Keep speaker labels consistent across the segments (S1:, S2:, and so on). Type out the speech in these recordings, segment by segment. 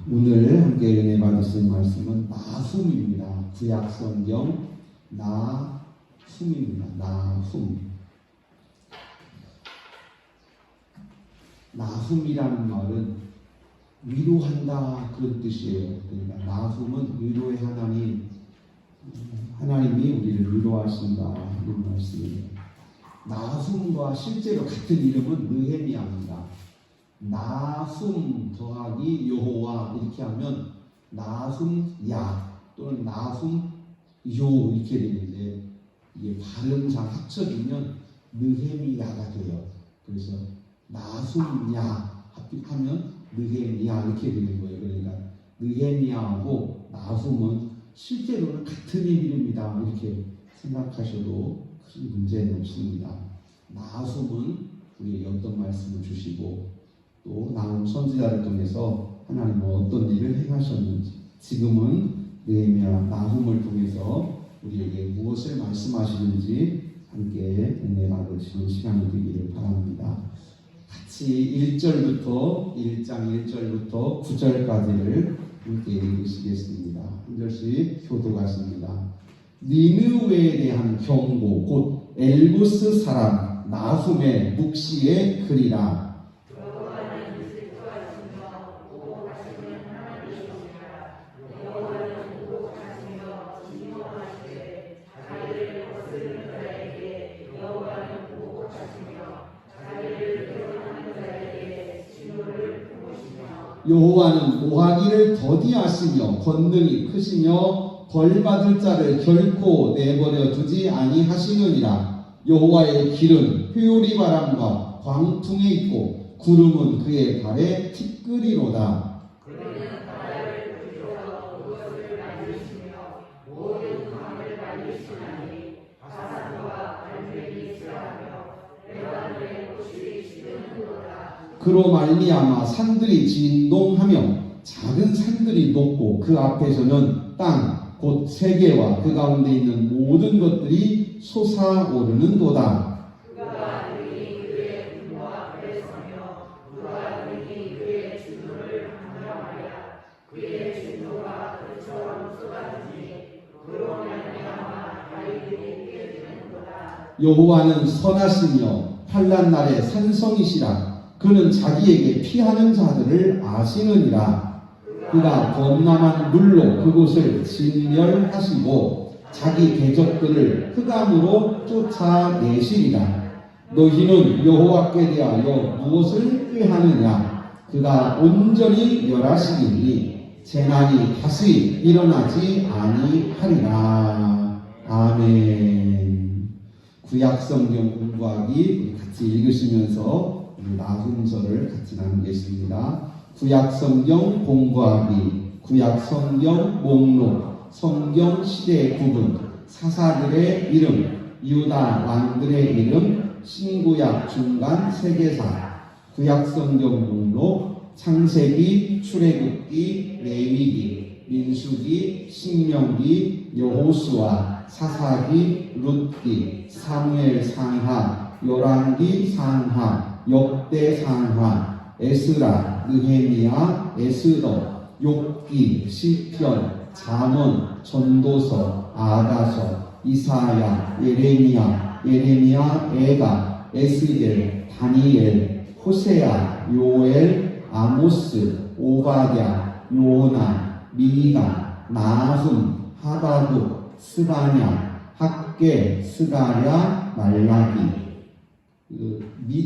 S1: 오늘 함께 은혜 받으실 말씀은 나훔입니다. 구약성경 나훔입니다. 나훔이라는 말은 위로한다 그런 뜻이에요. 그러니까 나훔은 위로의 하나님이 우리를 위로하신다 이런 말씀이에요. 나훔과 실제로 같은 이름은 느헤미야입니다. 나훔 더하기 여호와 이렇게 하면 나훔야 또는 나훔요 이렇게 되는데 이게 발음상 합쳐지면 느헤미야가 돼요. 그래서 나훔야 합하면 느헤미야 이렇게 되는 거예요. 그러니까 느헤미야하고 나훔은 실제로는 같은 이름이다 이렇게 생각하셔도 큰 문제는 없습니다. 나훔은 우리에게 어떤 말씀을 주시고 또 나훔 선지자를 통해서 하나님은 어떤 일을 행하셨는지 지금은 느헤미야 나훔을 통해서 우리에게 무엇을 말씀하시는지 함께 은혜 받으시는 시간이 되기를 바랍니다. 같이 1장 1절부터 9절까지를 함께 읽으시겠습니다. 한 절씩 교독하십니다. 니느웨에 대한 경고 곧 엘부스 사람 나훔의 묵시의 글이라. 여호와는 모하기를 더디하시며 권능이 크시며 벌받을 자를 결코 내버려 두지 아니하시느니라. 여호와의 길은 회오리 바람과 광풍에 있고 구름은 그의 발에 티끌이로다. 그로 말미암아 산들이 진동하며 작은 산들이 높고 그 앞에서는 땅 곧 세계와 그 가운데 있는 모든 것들이 솟아오르는도다. 그가 능히 그의 분노와 앞에 서며 그가 능히 그의 진노를 감당하여 그의 진노가 그처럼 쏟아지니 그로 말미암아 아이들이 깨지는도다. 여호와는 선하시며 환난 날에 산성이시라. 그는 자기에게 피하는 자들을 아시느니라. 그가 범람한 물로 그곳을 진멸하시고 자기 대적들을 흑암으로 쫓아내시리라. 너희는 여호와께 대하여 무엇을 꾀하느냐? 그가 온전히 멸하시리니 재난이 다시 일어나지 아니하리라. 아멘. 구약성경 공부하기 같이 읽으시면서 나훔서를 같이 나누겠습니다. 구약성경 공부하기, 구약성경 목록, 성경 시대 구분, 사사들의 이름, 유다 왕들의 이름, 신구약 중간 세계사, 구약성경 목록, 창세기, 출애굽기, 레위기, 민수기, 신명기, 여호수아, 사사기, 룻기, 사무엘 상하, 열왕기 상하, 역대 상하, 에스라, 느헤미야, 에스더, 욥기, 시편, 잠언, 전도서, 아가서, 이사야, 예레미야, 에가, 에스겔, 다니엘, 호세아, 요엘, 아모스, 오바댜, 요나, 미가, 나훔, 하바국, 스바냐, 학계, 스가랴, 말라기.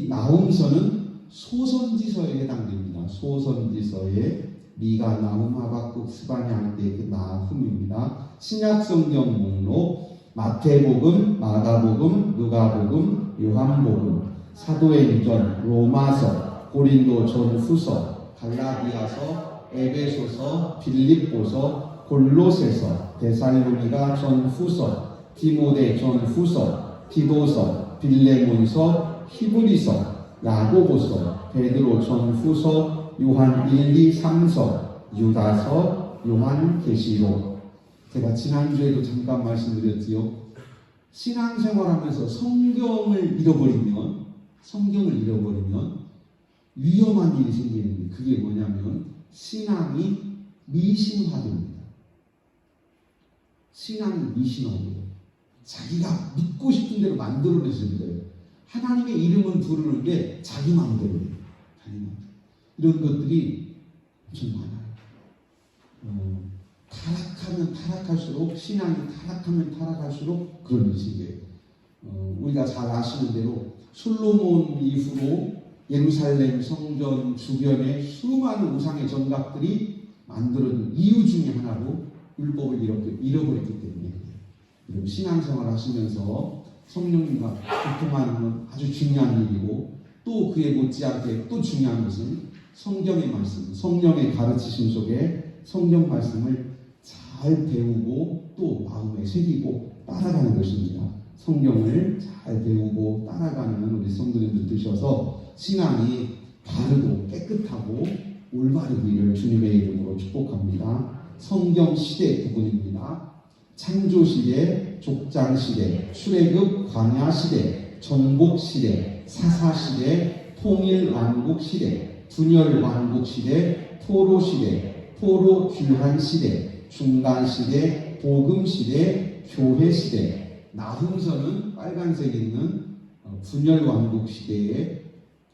S1: 나훔서는 소선지서에 해당됩니다. 소선지서에 미가, 나훔, 하박국, 스바냐 할 때 그 나훔입니다. 신약성경 목록 마태복음, 마가복음, 누가복음, 요한복음, 사도행전, 로마서, 고린도전후서, 갈라디아서, 에베소서, 빌립보서, 골로새서, 데살로니가 전후서, 디모데 전후서, 디도서, 빌레몬서, 히브리서, 야고보서, 베드로 전후서, 요한 1, 2, 3서, 유다서, 요한계시록. 제가 지난주에도 잠깐 말씀드렸지요. 신앙생활하면서 성경을 잃어버리면 위험한 일이 생기는데 그게 뭐냐면 신앙이 미신화됩니다. 신앙이 미신화돼요. 자기가 믿고 싶은 대로 만들어내는 거예요. 하나님의 이름은 부르는데 자기 마음대로 해요. 이런 것들이 엄청 많아요. 타락하면 타락할수록, 신앙이 타락하면 타락할수록 그런 식이에요. 우리가 잘 아시는 대로 솔로몬 이후로 예루살렘 성전 주변에 수많은 우상의 전각들이 만들어진 이유 중에 하나로 율법을 잃어버렸기 때문에, 여러분 신앙생활 하시면서 성령님과 교통하는 건 아주 중요한 일이고, 또 그에 못지않게 또 중요한 것은 성경의 말씀, 성령의 가르치심 속에 성경 말씀을 잘 배우고 또 마음에 새기고 따라가는 것입니다. 성경을 잘 배우고 따라가는 우리 성도님들 되셔서 신앙이 바르고 깨끗하고 올바르기를 주님의 이름으로 축복합니다. 성경 시대 부분입니다. 창조 시대, 족장 시대, 출애굽 광야 시대, 정복 시대, 사사 시대, 통일 왕국 시대, 분열 왕국 시대, 포로 시대, 포로 귀환 시대, 중간 시대, 복음 시대, 교회 시대. 나훔서는 빨간색 있는 분열 왕국 시대에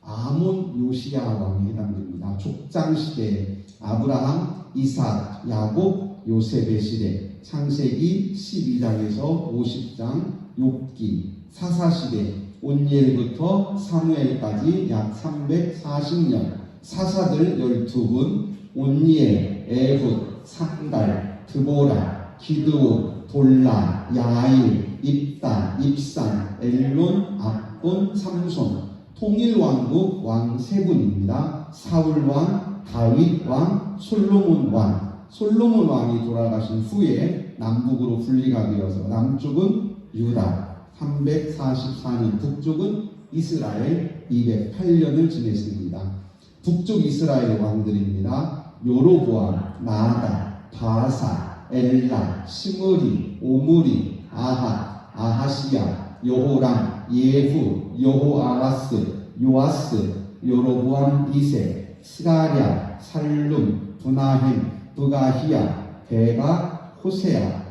S1: 아몬 요시야 왕에 해당됩니다. 족장 시대, 아브라함, 이삭, 야곱, 요셉의 시대, 창세기 12장에서 50장, 욥기, 사사시대, 온니엘부터 사무엘까지 약 340년, 사사들 12분, 온니엘, 에훗, 상달, 드보라, 기드온, 돌라, 야일, 입단, 입산, 엘론, 압본, 삼손. 통일왕국 왕 세 분입니다. 사울왕, 다윗왕, 솔로몬 왕. 솔로몬 왕이 돌아가신 후에 남북으로 분리가 되어서 남쪽은 유다 344년, 북쪽은 이스라엘 208년을 지냈습니다. 북쪽 이스라엘 왕들입니다. 요로보암, 나다, 바사, 엘라, 시므리, 오므리, 아하, 아하시야, 여호람, 예후, 여호아하스, 요아스, 여로보암 2세, 스가랴, 살룸, 브나헴, 브가히야, 베가, 호세아.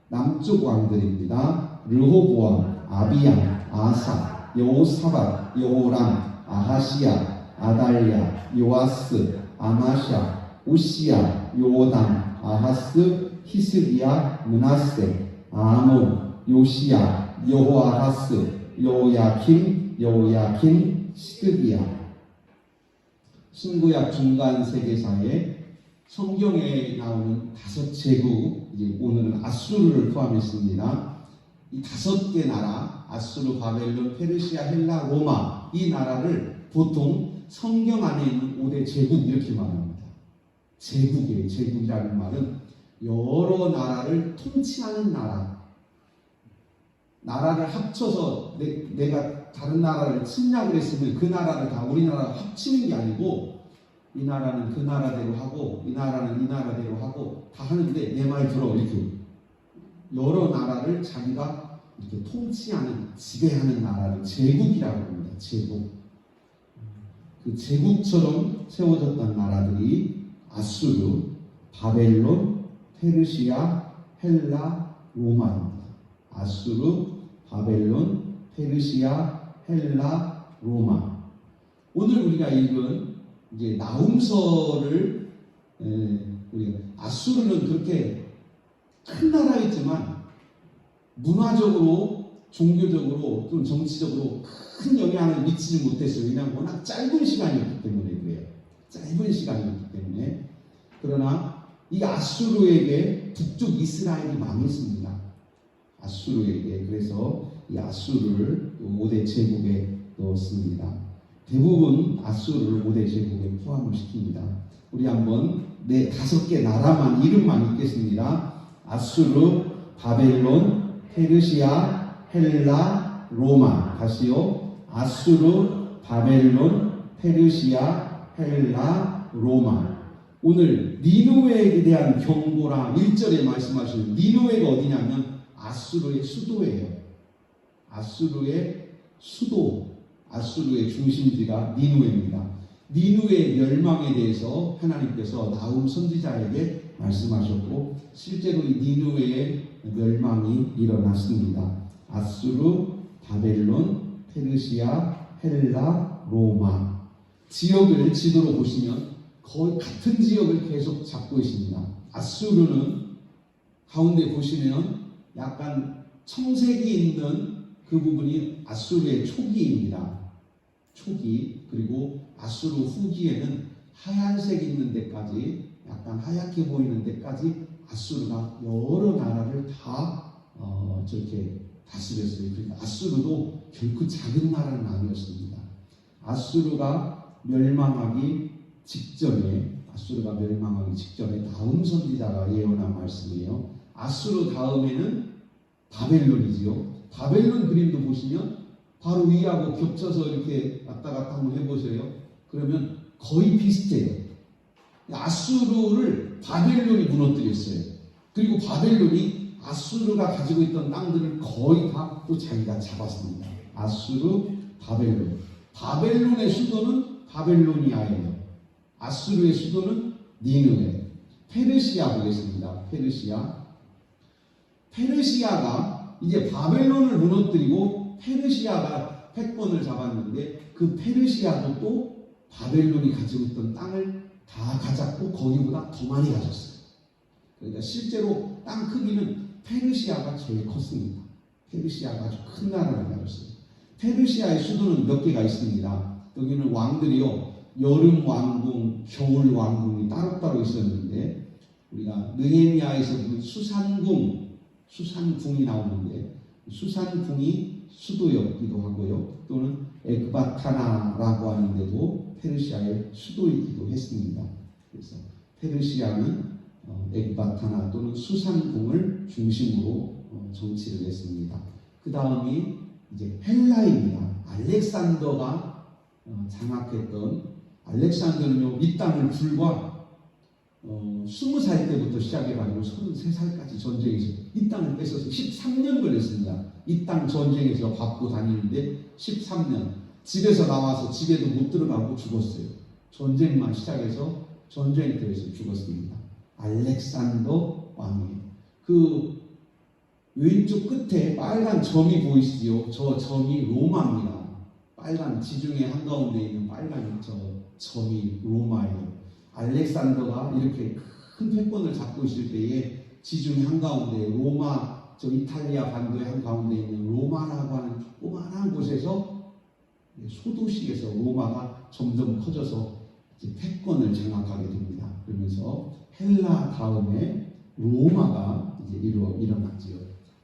S1: 남쪽 왕들입니다. 르호보암, 아비야, 아사, 여호사밧, 여호람, 아하시야, 아달랴, 요아스, 아마샤, 우시야, 요담, 아하스, 히스기야, 므낫세, 아몬, 요시야, 여호아하스, 여호야kim, 시드기야. 신구약 중간 세계사에 성경에 나오는 5제국, 이제 오늘은 아수르를 포함했습니다. 이 5개 나라, 아수르, 바벨론, 페르시아, 헬라, 로마, 이 나라를 보통 성경 안에 있는 5대 제국 이렇게 말합니다. 제국이에요. 제국이라는 말은 여러 나라를 통치하는 나라. 나라를 합쳐서 내가 다른 나라를 침략을 했으면 그 나라를 다 우리나라가 합치는 게 아니고, 이 나라는 그 나라대로 하고 이 나라는 이 나라대로 하고 다 하는데, 내 말 들어, 이렇게 여러 나라를 자기가 이렇게 통치하는, 지배하는 나라를 제국이라고 합니다. 제국. 그 제국처럼 세워졌던 나라들이 아수르, 바벨론, 페르시아, 헬라, 로마입니다. 아수르, 바벨론, 페르시아, 헬라, 로마. 오늘 우리가 읽은 이제 나훔서를, 우리가 아수르는 그렇게 큰 나라였지만 문화적으로, 종교적으로, 또는 정치적으로 큰 영향을 미치지 못했어요. 왜냐하면 워낙 짧은 시간이었기 때문에 그래요. 짧은 시간이었기 때문에. 그러나 이 아수르에게 북쪽 이스라엘이 망했습니다. 아수르에게. 그래서 이 아수르를 5대 제국에 넣었습니다. 대부분 아수르를 5대 제국에 포함을 시킵니다. 우리 한번 5개 나라만, 이름만 읽겠습니다. 아수르, 바벨론, 페르시아, 헬라, 로마. 다시요. 아수르, 바벨론, 페르시아, 헬라, 로마. 오늘 니누웨에 대한 경고랑 1절에 말씀하시는 니누웨가 어디냐면 아수르의 수도예요. 아수르의 수도, 아수르의 중심지가 니누웨입니다. 니누의 멸망에 대해서 하나님께서 나훔 선지자에게 말씀하셨고 실제로 이 니누의 멸망이 일어났습니다. 아수르, 바벨론, 페르시아, 헬라, 로마 지역을 지도로 보시면 거의 같은 지역을 계속 잡고 있습니다. 아수르는 가운데 보시면 약간 청색이 있는 그 부분이 아수르의 초기입니다. 초기. 그리고 아수르 후기에는 하얀색 있는 데까지 약간 하얗게 보이는 데까지 아수르가 여러 나라를 다 저렇게 다스렸어요. 그러니까 아수르도 결코 작은 나라는 아니었습니다. 아수르가 멸망하기 직전에 나훔 선지자가 예언한 말씀이에요. 아수르 다음에는 바벨론이지요. 바벨론 그림도 보시면 바로 위하고 겹쳐서 이렇게 왔다 갔다 한번 해보세요. 그러면 거의 비슷해요. 아수르를 바벨론이 무너뜨렸어요. 그리고 바벨론이 아수르가 가지고 있던 땅들을 거의 다 또 자기가 잡았습니다. 아수르, 바벨론. 바벨론의 수도는 바벨로니아예요. 아수르의 수도는 니느웨. 페르시아 보겠습니다. 페르시아가 이제 바벨론을 무너뜨리고 페르시아가 패권을 잡았는데 그 페르시아도 또 바벨론이 가지고 있던 땅을 다 가졌고 거기보다 더 많이 가졌어요. 그러니까 실제로 땅 크기는 페르시아가 제일 컸습니다. 페르시아가 아주 큰 나라를 가졌어요. 페르시아의 수도는 몇 개가 있습니다. 여기는 왕들이요. 여름 왕궁, 겨울 왕궁이 따로따로 있었는데 우리가 느헤미야에서 보면 수산궁이 나오는데 수산궁이 수도였기도 하고요. 또는 엑바타나라고 하는데도 페르시아의 수도이기도 했습니다. 그래서 페르시아는 엑바타나 또는 수산궁을 중심으로 정치를 했습니다. 그 다음이 이제 헬라입니다. 알렉산더가 장악했던 알렉산더는요, 이 땅을 불과 20살 때부터 시작해가지고 33살까지 전쟁에서 이 땅을 뺏어서 13년 걸렸습니다. 이 땅 전쟁에서 밟고 다니는데 13년 집에서 나와서 집에도 못 들어가고 죽었어요. 전쟁만 시작해서 전쟁터에서 죽었습니다. 알렉산더 왕이에요. 그 왼쪽 끝에 빨간 점이 보이시죠? 저 점이 로마입니다. 빨간 지중해 한가운데 있는 빨간 저 점이 로마예요. 알렉산더가 이렇게 큰 패권을 잡고 있을 때에 지중해 한가운데 로마, 저 이탈리아 반도의 한가운데 있는 로마라고 하는 조그마한 곳에서 소도시에서 로마가 점점 커져서 이제 패권을 장악하게 됩니다. 그러면서 헬라 다음에 로마가 이제 일어났지요.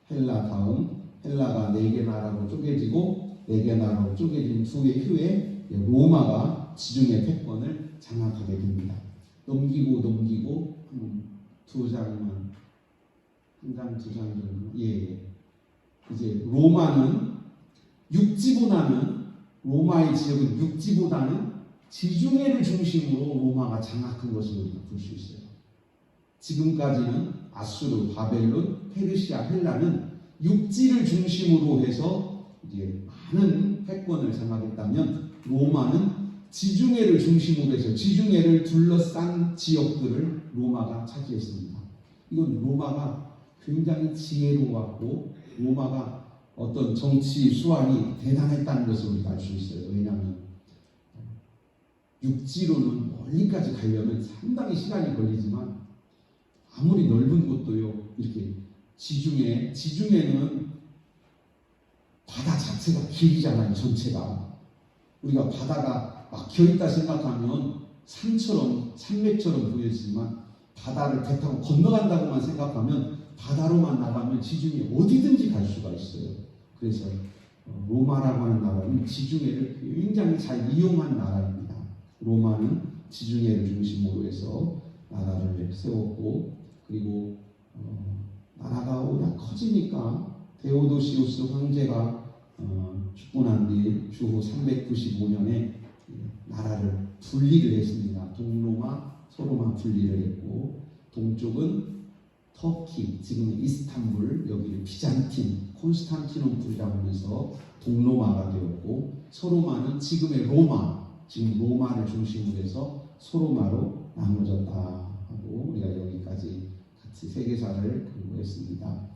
S1: 헬라 다음 헬라가 4개 나라로 쪼개지고 4개 나라로 쪼개진 후에 로마가 지중해 패권을 장악하게 됩니다. 넘기고 두 장만 한 장, 두 장 정도 이제 로마는 로마의 지역은 육지보다는 지중해를 중심으로 로마가 장악한 것을 우리가 볼 수 있어요. 지금까지는 아수르, 바벨론, 페르시아, 헬라는 육지를 중심으로 해서 이제 많은 패권을 장악했다면 로마는 지중해를 중심으로 해서 지중해를 둘러싼 지역들을 로마가 차지했습니다. 이건 로마가 굉장히 지혜로웠고 로마가 어떤 정치 수완이 대단했다는 것을 우리가 알 수 있어요. 왜냐하면 육지로는 멀리까지 가려면 상당히 시간이 걸리지만 아무리 넓은 곳도요, 이렇게 지중해는 바다 자체가 길이잖아요, 전체가. 우리가 바다가 막혀있다 생각하면 산맥처럼 보여지지만 바다를 배 타고 건너간다고만 생각하면 바다로만 나가면 지중해 어디든지 갈 수가 있어요. 그래서 로마라고 하는 나라는 지중해를 굉장히 잘 이용한 나라입니다. 로마는 지중해를 중심으로 해서 나라를 세웠고 그리고 나라가 워낙 커지니까 데오도시우스 황제가 죽고 난 뒤 주후 395년에 나라를 분리를 했습니다. 동로마, 서로마 분리를 했고 동쪽은 터키, 지금 이스탄불, 여기는 비잔틴, 콘스탄티노플이라고 하면서 동로마가 되었고 서로마는 지금의 로마, 지금 로마를 중심으로 해서 소로마로 나눠졌다 하고 우리가 여기까지 같이 세계사를 공부했습니다.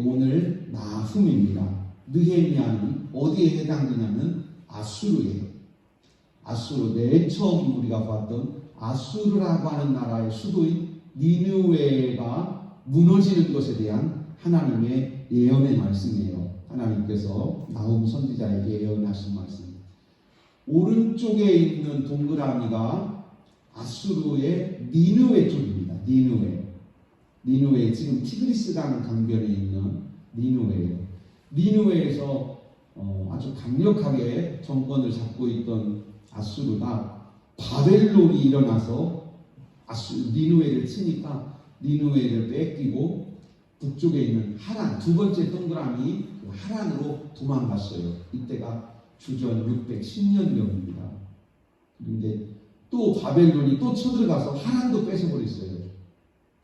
S1: 오늘 나훔입니다. 느헤미야는 어디에 해당되냐면 아수르예요. 아수르, 맨 처음 우리가 봤던 아수르라고 하는 나라의 수도인 니느웨가 무너지는 것에 대한 하나님의 예언의 말씀이에요. 하나님께서 나훔 선지자에게 예언하신 말씀. 오른쪽에 있는 동그라미가 아수르의 니느웨 쪽입니다. 니느웨 지금 티그리스강 강변에 있는 니느웨예요. 니느웨에서 아주 강력하게 정권을 잡고 있던 아수르가 바벨론이 일어나서 니느웨를 치니까 니느웨를 뺏기고 북쪽에 있는 하란, 두 번째 동그라미 그 하란으로 도망갔어요. 이때가 주전 610년경입니다. 그런데 또 바벨론이 또 쳐들어가서 하란도 뺏어버렸어요.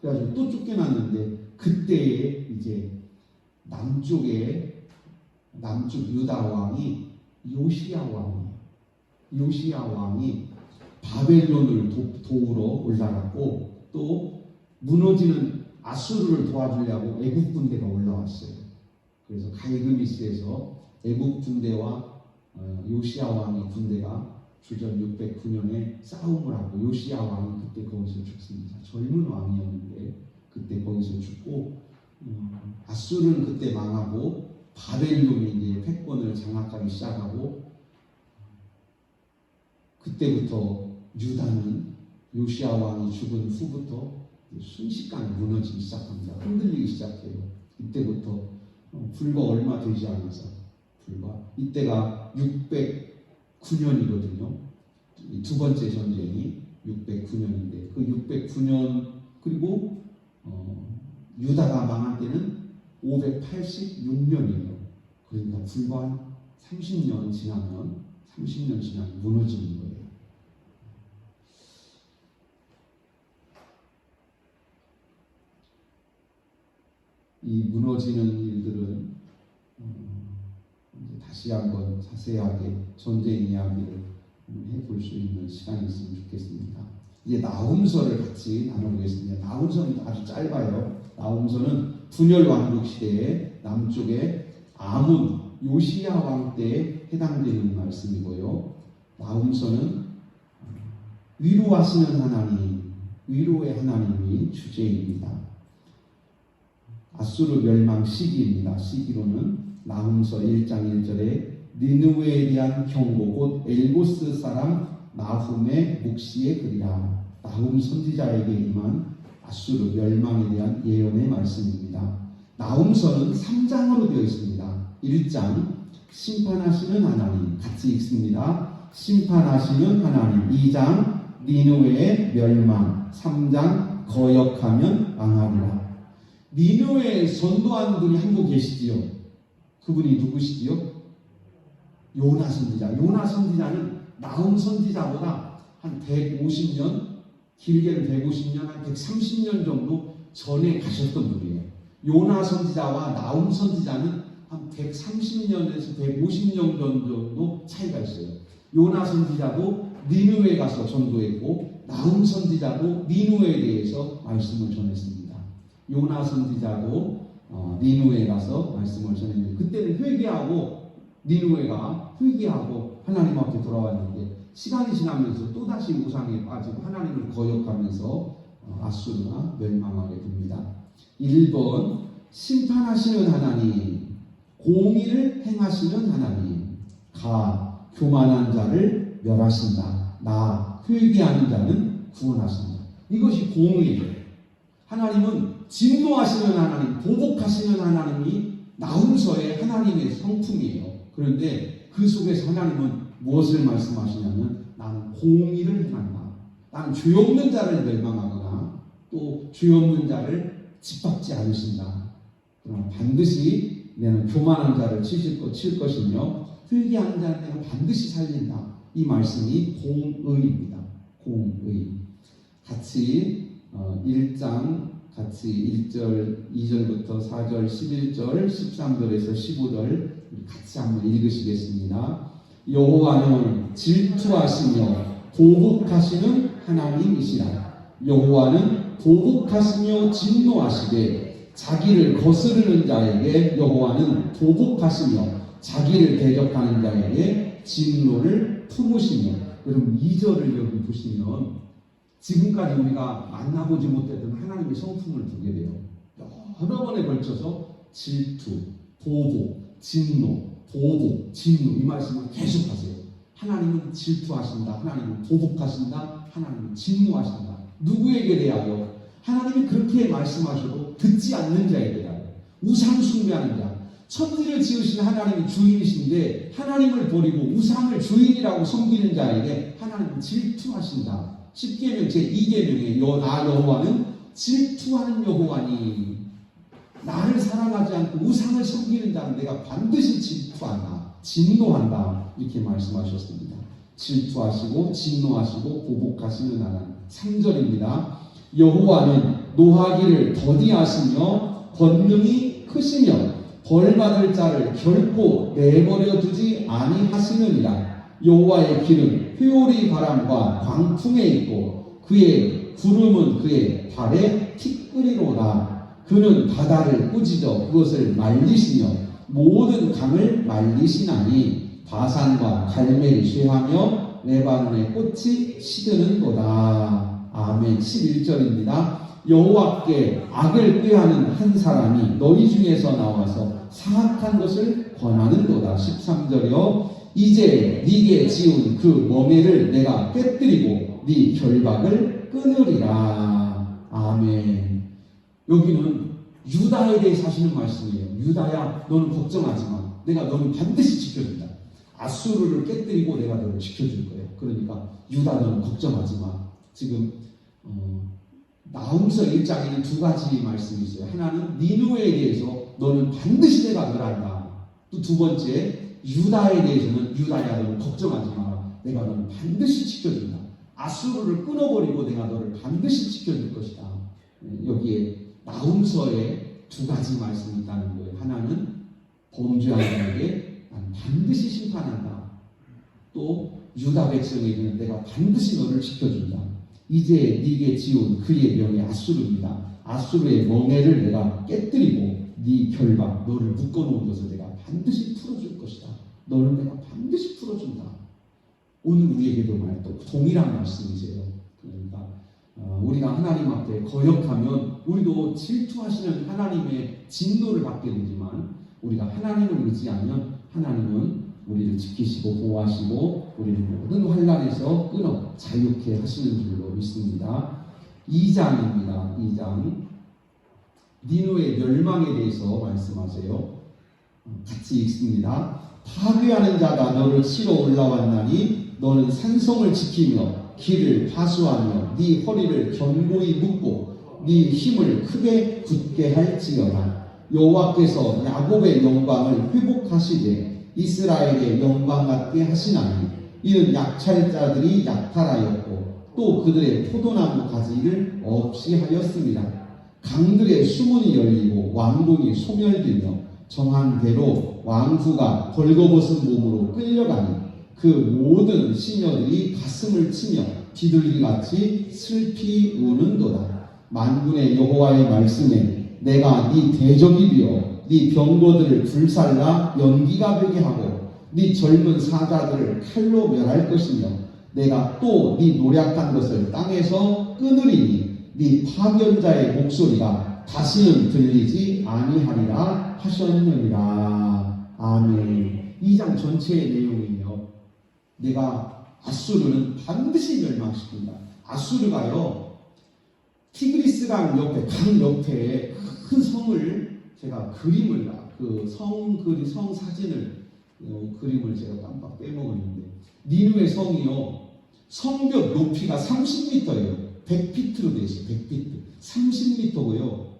S1: 그래가지고 또 쫓겨났는데 그때에 이제 남쪽 유다 왕이 요시야 왕이 바벨론을 도우러 올라갔고 또 무너지는 아수르를 도와주려고 애국 군대가 올라왔어요. 그래서 갈그미스에서 애국 군대와 요시야 왕의 군대가 주전 609년에 싸움을 하고 요시야 왕이 그때 거기서 죽습니다. 젊은 왕이었는데 그때 거기서 죽고 아수르는 그때 망하고 바벨론이 이제 패권을 장악하기 시작하고 그때부터 유다는 요시야 왕이 죽은 후부터 순식간에 무너지기 시작합니다. 흔들리기 시작해요. 이때부터 불과 얼마 되지 않아서 이때가 609년이거든요. 두 번째 전쟁이 609년인데 그 609년 그리고 유다가 망할 때는 586년이에요. 그러니까 불과 30년 지나면 무너지는 거예요. 이 무너지는 일들은 다시 한번 자세하게 전쟁 이야기를 해볼 수 있는 시간이 있으면 좋겠습니다. 이제 나훔서를 같이 나눠보겠습니다. 나훔서는 아주 짧아요. 나훔서는 분열 왕국 시대에 남쪽에 아문 요시야 왕 때에 해당되는 말씀이고요. 나훔서는 위로하시는 하나님, 위로의 하나님이 주제입니다. 아수르 멸망 시기입니다. 시기로는 나훔서 1장 1절에 니느웨에 대한 경고 곧 엘고스 사람 나훔의 묵시의 글이라. 나훔 선지자에게 임한 아수르 멸망에 대한 예언의 말씀입니다. 나훔서는 3장으로 되어 있습니다. 1장 심판하시는 하나님 같이 읽습니다. 심판하시는 하나님. 2장 니느웨의 멸망. 3장 거역하면 망하리라. 니느웨에 전도하는 분이 한 분 계시지요. 그분이 누구시지요? 요나 선지자. 요나 선지자는 나훔 선지자보다 한 150년, 길게는 150년, 한 130년 정도 전에 가셨던 분이에요. 요나 선지자와 나훔 선지자는 한 130년에서 150년 정도 차이가 있어요. 요나 선지자도 니느웨에 가서 전도했고 나훔 선지자도 니느웨에 대해서 말씀을 전했습니다. 요나 선지자도 니느웨에 가서 말씀을 전했는데 그때는 회개하고 니느웨가 회개하고 하나님 앞에 돌아왔는데 시간이 지나면서 또다시 우상에 빠지고 하나님을 거역하면서 아수르가 멸망하게 됩니다. 1번 심판하시는 하나님, 공의를 행하시는 하나님, 가 교만한 자를 멸하신다. 나 회개하는 자는 구원하신다. 이것이 공의예요. 하나님은 진노하시는 하나님, 보복하시는 하나님이 나훔서의 하나님의 성품이에요. 그런데 그 속에서 하나님은 무엇을 말씀하시냐면 나는 공의를 행한다. 나는 죄 없는 자를 멸망하거나 또 죄 없는 자를 짓밟지 않으신다. 그러나 반드시 내는 교만한 자를 칠 것이며 회개하는 자를 내가 반드시 살린다. 이 말씀이 공의입니다. 공의. 같이 1장 같이 1절, 2절부터 4절, 11절, 13절에서 15절 같이 한번 읽으시겠습니다. 여호와는 질투하시며 보복하시는 하나님이시라. 여호와는 보복하시며 진노하시되 자기를 거스르는 자에게 여호와는 보복하시며 자기를 대적하는 자에게 진노를 품으시며. 여러분 2절을 여기 보시면 지금까지 우리가 만나보지 못했던 하나님의 성품을 보게 돼요. 여러 번에 걸쳐서 질투, 보복, 진노, 보복, 진노 이 말씀을 계속하세요. 하나님은 질투하신다. 하나님은 보복하신다. 하나님은 진노하신다. 누구에게 대하여? 하나님이 그렇게 말씀하셔도 듣지 않는 자에 대하여. 우상 숭배하는 자. 천지를 지으신 하나님이 주인이신데 하나님을 버리고 우상을 주인이라고 섬기는 자에게 하나님은 질투하신다. 10계명 제2계명에 나 여호와는 질투하는 여호와니 나를 사랑하지 않고 우상을 섬기는 자는 내가 반드시 질투한다. 진노한다. 이렇게 말씀하셨습니다. 질투하시고 진노하시고 보복하시는 하나님. 3절입니다. 여호와는 노하기를 더디하시며 권능이 크시며 벌받을 자를 결코 내버려 두지 아니하시느니라. 여호와의 길은 회오리 바람과 광풍에 있고 그의 구름은 그의 발에 티끌이로다. 그는 바다를 꾸짖어 그것을 말리시며 모든 강을 말리시나니 바산과 갈멜이 쇠하며 레바논의 꽃이 시드는도다. 아멘. 11절입니다. 여호와께 악을 꾀하는 한 사람이 너희 중에서 나와서 사악한 것을 권하는도다. 13절이요. 이제 네게 지은 그 멍에를 내가 깨뜨리고 네 결박을 끊으리라. 아멘. 여기는 유다에 대해서 하시는 말씀이에요. 유다야, 너는 걱정하지 마. 내가 너는 반드시 지켜준다. 아수르를 깨뜨리고 내가 너를 지켜줄 거예요. 그러니까 유다, 너는 걱정하지 마. 지금 나훔서 1장에는 두 가지 말씀이 있어요. 하나는 니느웨에 대해서 너는 반드시 내가 멸한다. 또 두 번째, 유다에 대해서는 유다야, 너는 걱정하지 마라. 내가 너를 반드시 지켜준다. 아수르를 끊어버리고 내가 너를 반드시 지켜줄 것이다. 여기에 나훔서에 두 가지 말씀이 있다는 거예요. 하나는 범죄하는 자에게 난 반드시 심판한다. 또 유다 백성에게는 내가 반드시 너를 지켜준다. 이제 네게 지은 그의 명이 아수르입니다. 아수르의 멍에를 내가 깨뜨리고 네 결박, 너를 묶어놓은 것을 내가 반드시 풀어줄 것이다. 너를 내가 반드시 풀어준다. 오늘 우리에게도 또 동일한 말씀이세요. 그러니까 우리가 하나님 앞에 거역하면 우리도 질투하시는 하나님의 진노를 받게 되지만 우리가 하나님을 의지하면 하나님은 우리를 지키시고 보호하시고 우리를 모든 환난에서 끊어 자유케 하시는 줄로 믿습니다. 2장입니다. 2장 니느웨의 멸망에 대해서 말씀하세요. 같이 읽습니다. 파괴하는 자가 너를 치러 올라왔나니 너는 산성을 지키며 길을 파수하며 네 허리를 견고히 묶고 네 힘을 크게 굳게 할지어다. 여호와께서 야곱의 영광을 회복하시되 이스라엘의 영광 같게 하시나니 이는 약찰자들이 약탈하였고 또 그들의 포도나무 가지를 없이 하였습니다. 강들의 수문이 열리고 왕궁이 소멸되며 정한 대로 왕후가 벌거벗은 몸으로 끌려가니 그 모든 시녀들이 가슴을 치며 비둘기같이 슬피 우는도다. 만군의 여호와의 말씀에 내가 네 대적이 되어 네 병거들을 불살라 연기가 되게 하고 네 젊은 사자들을 칼로 멸할 것이며 내가 또 네 노략한 것을 땅에서 끊으리니 네 파견자의 목소리가 다시는 들리지 아니하리라 하셨느니라. 아멘. 2장 전체의 내용이요. 내가 아수르는 반드시 멸망시킨다. 아수르가요, 티그리스강 옆에, 강 옆에 큰 성을 제가 그림을, 성 사진을, 그림을 제가 깜빡 빼먹었는데, 니느웨 성이요, 성벽 높이가 30m예요. 100피트로 되어 있어요. 100피트. 30m고요.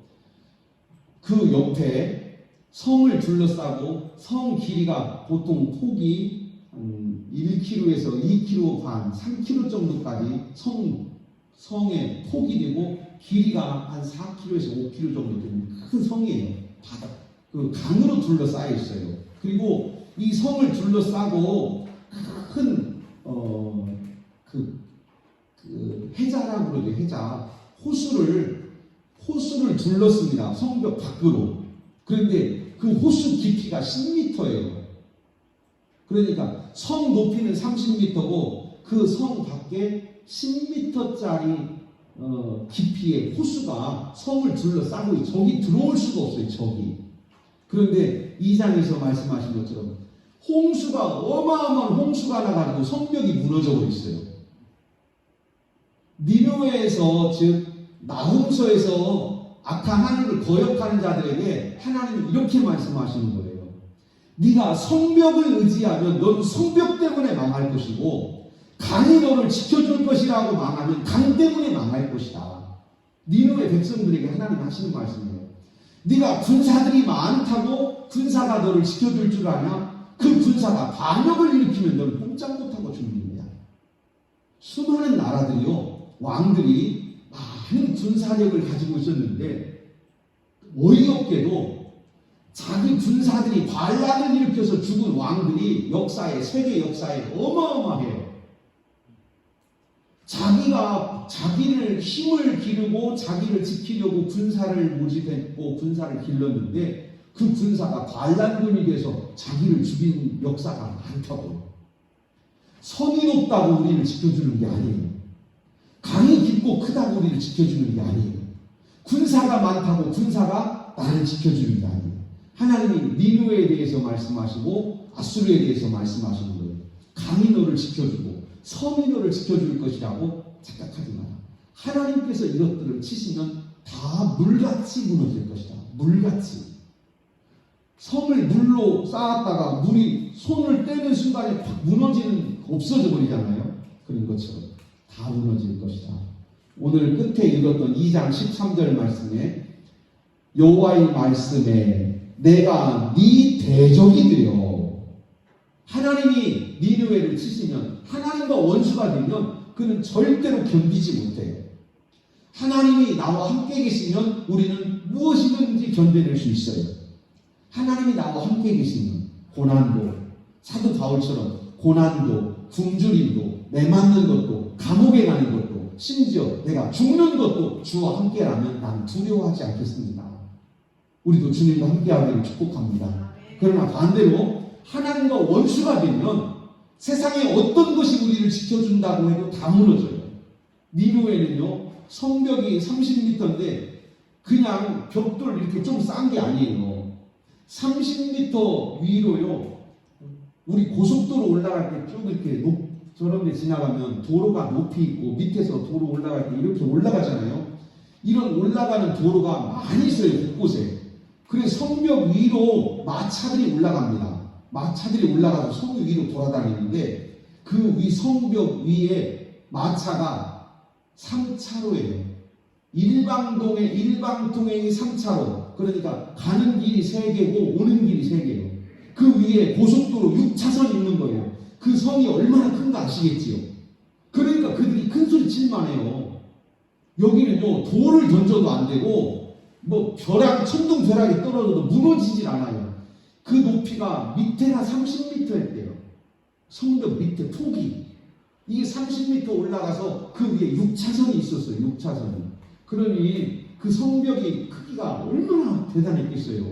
S1: 그 옆에 성을 둘러싸고 성 길이가 보통 폭이 1km에서 2km 반, 3km 정도까지 성의 폭이 되고 길이가 한 4km에서 5km 정도 되는 큰 성이에요. 바다. 그 강으로 둘러싸여 있어요. 그리고 이 성을 둘러싸고 큰 해자라고 그러죠. 해자. 호수를 둘렀습니다. 성벽 밖으로. 그런데 그 호수 깊이가 10m예요. 그러니까 성 높이는 30m고 그 성 밖에 10m짜리 깊이의 호수가 성을 둘러싸고 저기 들어올 수가 없어요. 저기. 그런데 2장에서 말씀하신 것처럼 홍수가 어마어마한 홍수가 나가지고 성벽이 무너져 버렸어요. 니느웨에서 즉 나홈서에서 악한 하나님을 거역하는 자들에게 하나님은 이렇게 말씀하시는 거예요. 네가 성벽을 의지하면 넌 성벽 때문에 망할 것이고 강이 너를 지켜줄 것이라고 망하면 강 때문에 망할 것이다. 니느웨 백성들에게 하나님 하시는 말씀이에요. 네가 군사들이 많다고 군사가 너를 지켜줄 줄 아냐? 그 군사가 반역을 일으키면 너는 꼼짝 못하고 죽는 거야. 수많은 나라들이요, 왕들이 많은 군사력을 가지고 있었는데 어이없게도 자기 군사들이 반란을 일으켜서 죽은 왕들이 세계 역사에 어마어마해요. 자기가 자기를 힘을 기르고 자기를 지키려고 군사를 모집했고 군사를 길렀는데 그 군사가 반란군이 돼서 자기를 죽인 역사가 많다고요. 성이 높다고 우리를 지켜주는 게 아니에요. 강이 깊고 크다고 우리를 지켜주는 게 아니에요. 군사가 많다고 군사가 나를 지켜주는 게 아니에요. 하나님이 니느웨에 대해서 말씀하시고 아수르에 대해서 말씀하시는 거예요. 강이 너를 지켜주고 성이 너를 지켜줄 것이라고 착각하지 마라. 하나님께서 이것들을 치시면 다 물같이 무너질 것이다. 물같이. 성을 물로 쌓았다가 물이 손을 떼는 순간에 확 무너지는, 없어져 버리잖아요. 그런 것처럼 다 무너질 것이다. 오늘 끝에 읽었던 2장 13절 말씀에 여호와의 말씀에 내가 네 대적이 되어, 하나님이 니느웨를 치시면, 하나님과 원수가 되면 그는 절대로 견디지 못해요. 하나님이 나와 함께 계시면 우리는 무엇이든지 견뎌낼 수 있어요. 하나님이 나와 함께 계시면 고난도, 사도 바울처럼 고난도, 굶주림도, 매맞는 것도, 감옥에 가는 것도, 심지어 내가 죽는 것도 주와 함께라면 난 두려워하지 않겠습니다. 우리도 주님과 함께하기를 축복합니다. 그러나 반대로 하나님과 원수가 되면 세상에 어떤 것이 우리를 지켜준다고 해도 다 무너져요. 니느웨는요, 성벽이 30m인데 그냥 벽돌 이렇게 좀 싼 게 아니에요. 30m 위로요, 우리 고속도로 올라갈 때 쭉 이렇게 저런 데 지나가면 도로가 높이 있고 밑에서 도로 올라갈 때 이렇게 올라가잖아요. 이런 올라가는 도로가 많이 있어요, 곳곳에. 그래서 성벽 위로 마차들이 올라갑니다. 마차들이 올라가서 성 위로 돌아다니는데 그 위 성벽 위에 마차가 3차로예요. 일방통행이 3차로. 그러니까 가는 길이 3개고 오는 길이 3개예요. 그 위에 고속도로 6차선이 있는 거예요. 그 성이 얼마나 큰가 아시겠지요? 그러니까 그들이 큰 소리 칠만 해요. 여기는요, 돌을 던져도 안 되고 천둥 벼락이 떨어져도 무너지질 않아요. 그 높이가 밑에가 30m였대요. 성벽 밑에 폭이. 이게 30m 올라가서 그 위에 6차선이 있었어요. 6차선이. 그러니 그 성벽이 크기가 얼마나 대단했겠어요.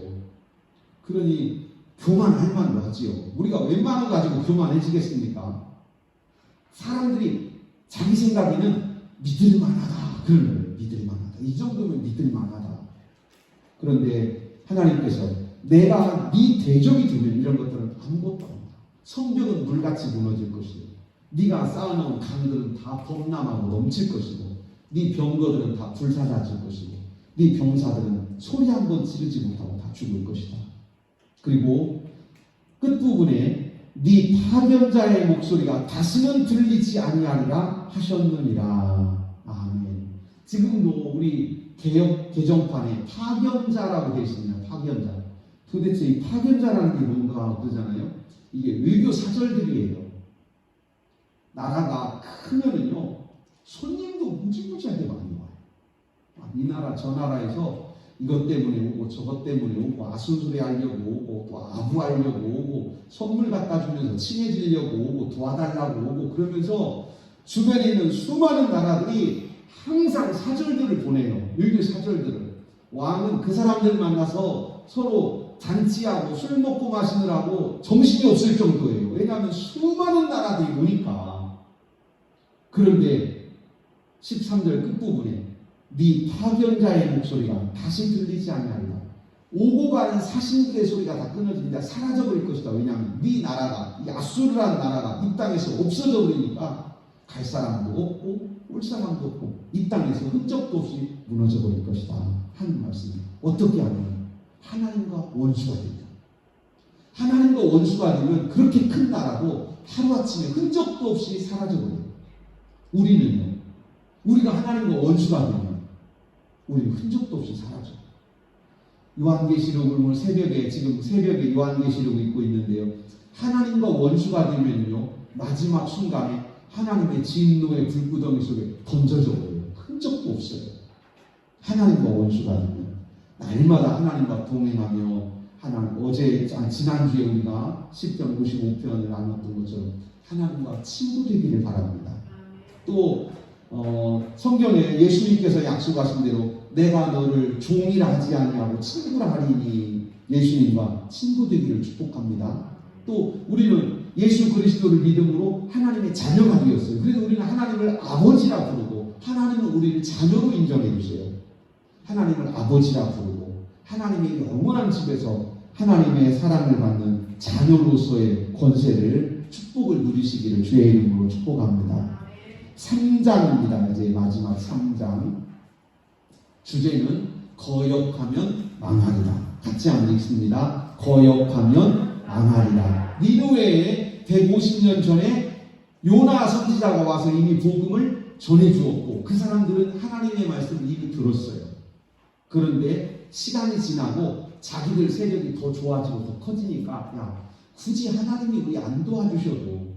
S1: 그러니 교만할 만도 하지요. 우리가 웬만한 거 가지고 교만해지겠습니까? 사람들이 자기 생각에는 믿을만하다. 그런 거예요. 믿을만하다. 이 정도면 믿을만하다. 그런데 하나님께서 내가 네 대적이 되면 이런 것들은 아무것도 아니다. 성벽은 물같이 무너질 것이고 네가 쌓아놓은 강들은 다 범람하고 넘칠 것이고 네 병거들은 다 불사자질 것이고 네 병사들은 소리 한번 지르지 못하고 다 죽을 것이다. 그리고 끝부분에 네 파견자의 목소리가 다시는 들리지 아니하리라 하셨느니라. 아멘. 지금도 우리 개정판에 파견자라고 되어 있습니다. 파견자. 도대체 이 파견자라는 게 뭔가 그러잖아요. 이게 외교 사절들이에요. 나라가 크면은요, 손님도 무지무지하게 많이 와요. 이 나라 저 나라에서 이것 때문에 오고 저것 때문에 오고 아순소리 하려고 오고 또 아부하려고 오고 선물 갖다 주면서 친해지려고 오고 도와달라고 오고 그러면서 주변에 있는 수많은 나라들이 항상 사절들을 보내요. 유교 사절들을. 왕은 그 사람들 만나서 서로 잔치하고 술 먹고 마시느라고 정신이 없을 정도예요. 왜냐하면 수많은 나라들이 오니까. 그런데 13절 끝부분에 네 파견자의 목소리가 다시 들리지 않냐리라. 오고 가는 사신들의 소리가 다 끊어진다. 사라져버릴 것이다. 왜냐하면 네 나라가, 이 아수르라는 나라가 이 땅에서 없어져 버리니까 갈 사람도 없고 올 사람도 없고 이 땅에서 흔적도 없이 무너져 버릴 것이다 하는 말씀입니다. 어떻게 하면 하나님과 원수가 됩니다. 하나님과 원수가 되면 그렇게 큰 나라도 하루아침에 흔적도 없이 사라져 버려요. 우리는요, 우리가 하나님과 원수가 되면 우리는 흔적도 없이 사라져요. 요한계시록을 오늘 새벽에, 지금 새벽에 요한계시록을 읽고 있는데요, 하나님과 원수가 되면요 마지막 순간에 하나님의 진노의 불구덩이 속에 던져져 버려요. 흔적도 없어요. 하나님과 원수가 되면 날마다 하나님과 동행하며 하나님, 지난주에 우리가 10편 55편을 나눴던 것처럼 하나님과 친구 되기를 바랍니다. 또 성경에 예수님께서 약속하신 대로 내가 너를 종이라 하지 아니하고 친구라 하리니 예수님과 친구 되기를 축복합니다. 또 우리는 예수 그리스도를 믿음으로 하나님의 자녀가 되었어요. 그래서 우리는 하나님을 아버지라 부르고 하나님은 우리를 자녀로 인정해 주세요. 하나님을 아버지라 부르고 하나님의 영원한 집에서 하나님의 사랑을 받는 자녀로서의 권세를 축복을 누리시기를 주의 이름으로 축복합니다. 3장입니다. 이제 마지막 3장. 주제는 거역하면 망하리라. 같이 한번 읽습니다. 거역하면 망하리라. 니느웨에 150년 전에 요나 선지자가 와서 이미 복음을 전해주었고 그 사람들은 하나님의 말씀을 이미 들었어요. 그런데 시간이 지나고 자기들 세력이 더 좋아지고 더 커지니까 야, 굳이 하나님이 우리 안 도와주셔도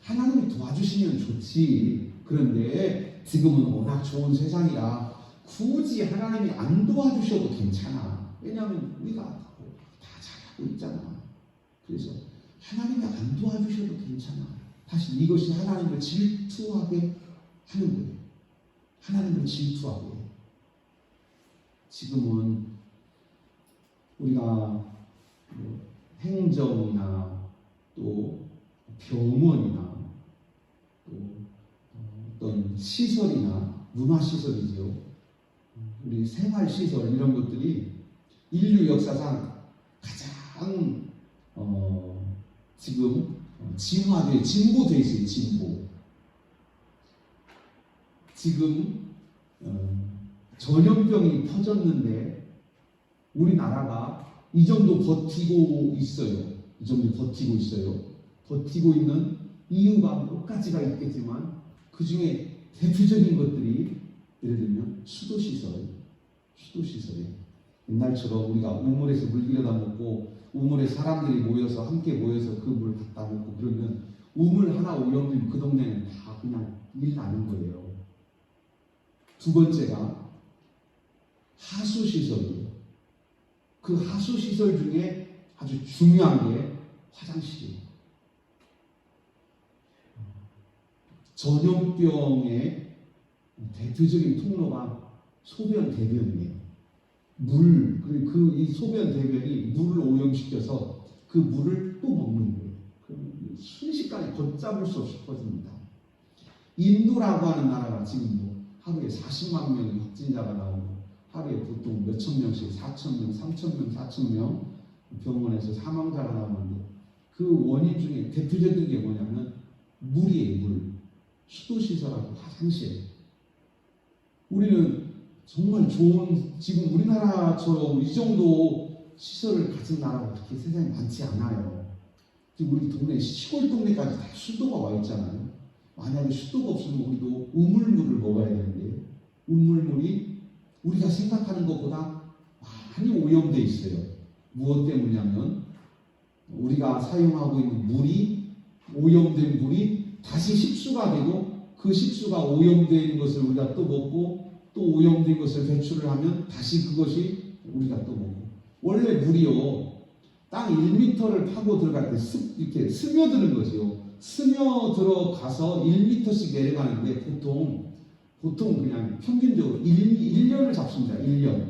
S1: 하나님이 도와주시면 좋지. 그런데 지금은 워낙 좋은 세상이라 굳이 하나님이 안 도와주셔도 괜찮아. 왜냐하면 우리가 다 잘하고 있잖아. 그래서 하나님이 안 도와주셔도 괜찮아. 사실 이것이 하나님을 질투하게 하는 거예요. 하나님을 질투하게. 지금은 우리가 행정이나 또 병원이나 또 어떤 시설이나 문화시설이죠. 우리 생활시설 이런 것들이 인류 역사상 가장 지금 진보되어 있어요. 진보. 지금 전염병이 퍼졌는데 우리나라가 이 정도 버티고 있어요. 이 정도 버티고 있어요. 버티고 있는 이유가 몇 가지가 있겠지만 그 중에 대표적인 것들이 예를 들면 수도시설이에요. 옛날처럼 우리가 우물에서 물 들여다 먹고 우물에 사람들이 모여서 함께 모여서 그 물 갖다 먹고 그러면 우물 하나 오염되면 그 동네는 다 그냥 일 나는 거예요. 두 번째가 하수시설이에요. 그 하수시설 중에 아주 중요한 게 화장실이에요. 전염병의 대표적인 통로가 소변 대변이에요. 그리고 이 소변 대변이 물을 오염시켜서 그 물을 또 먹는 거예요. 그러면 순식간에 걷잡을 수 없이 퍼집니다. 인도라고 하는 나라가 지금 하루에 40만 명의 확진자가 나오고 하루에 보통 몇천 명씩 4천 명, 3천 명, 4천 명 병원에서 사망자가 나오는데 그 원인 중에 대표적인 게 뭐냐면 물이에요. 물. 수도시설하고 화장실. 우리는 정말 좋은 지금 우리나라처럼 이 정도 시설을 가진 나라가 그렇게 세상에 많지 않아요. 지금 우리 동네 시골 동네까지 다 수도가 와 있잖아요. 만약에 수도가 없으면 우리도 우물물을 먹어야 되는데 우물물이 우리가 생각하는 것보다 많이 오염돼 있어요. 무엇 때문이냐면 우리가 사용하고 있는 물이 오염된 물이 다시 식수가 되고 그 식수가 오염된 것을 우리가 또 먹고 또 오염된 것을 배출을 하면 다시 그것이 우리가 또 보고 원래 물이요 땅 1m를 파고 들어갈 때 이렇게 스며드는 거죠. 스며들어가서 1m씩 내려가는데 보통 그냥 평균적으로 1년을 잡습니다. 1년.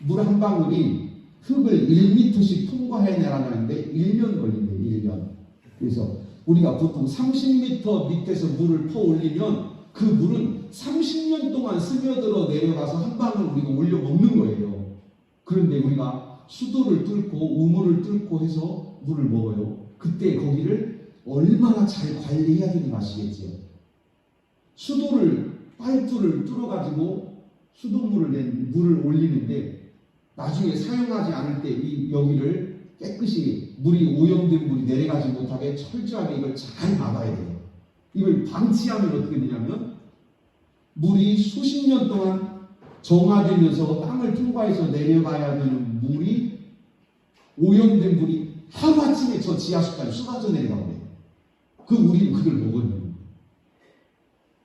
S1: 물 한 방울이 흙을 1m씩 통과해내라는데 1년 걸린대요. 1년. 그래서 우리가 보통 30m 밑에서 물을 퍼 올리면 그 물은 30년 동안 스며들어 내려가서 한 방울 우리가 올려 먹는 거예요. 그런데 우리가 수도를 뚫고 우물을 뚫고 해서 물을 먹어요. 그때 거기를 얼마나 잘 관리해야 되는지 아시겠지요? 수도를 파이프를 뚫어가지고 수돗물을 낸 물을 올리는데 나중에 사용하지 않을 때 이 여기를 깨끗이 물이 오염된 물이 내려가지 못하게 철저하게 이걸 잘 막아야 돼요. 이걸 방치하면 어떻게 되냐면 물이 수십 년 동안 정화되면서 땅을 통과해서 내려가야 되는 물이 오염된 물이 하루아침에 저 지하수까지 쏟아져 내려가거든요. 우리는 그걸 먹어요.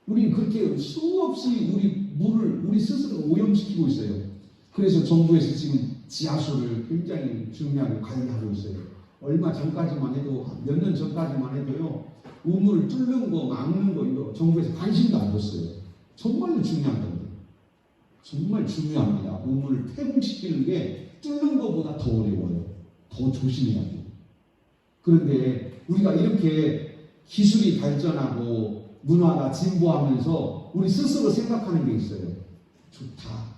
S1: 우리는 그렇게 수없이 우리 스스로 오염시키고 있어요. 그래서 정부에서 지금 지하수를 굉장히 중요하게 관리하고 있어요. 얼마 전까지만 해도 몇 년 전까지만 해도요 우물을 뚫는 거 막는 거 이거 정부에서 관심도 안 줬어요. 정말로 중요한 건데 정말 중요합니다. 우물을 폐봉시키는 게 뚫는 것보다 더 어려워요. 더 조심해야 돼요. 그런데 우리가 이렇게 기술이 발전하고 문화가 진보하면서 우리 스스로 생각하는 게 있어요. 좋다.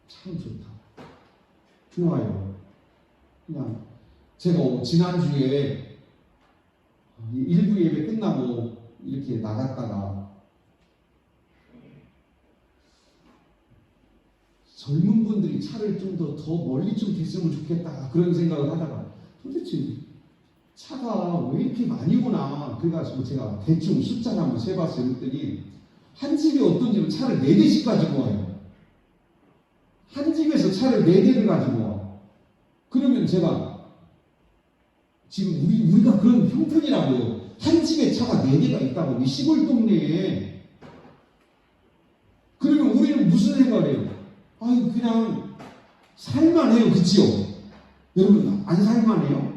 S1: 참 좋다. 좋아요. 그냥 제가 지난주에 일부 예배 끝나고 이렇게 나갔다가 젊은 분들이 차를 좀 더 멀리 좀 댔으면 좋겠다 그런 생각을 하다가 도대체 차가 왜 이렇게 많이 오나 그래가지고 제가 대충 숫자를 한번 세봤어요. 그랬더니 한 집에 어떤 집은 차를 4대씩 가지고 와요. 한 집에서 차를 4대를 가지고 와. 그러면 제가 지금 우리가 그런 형편이라고요. 한 집에 차가 4대가 있다고 이 시골 동네에. 그러면 우리는 무슨 생각을 해요? 아유 그냥 살만해요. 그치요? 여러분 안 살만해요?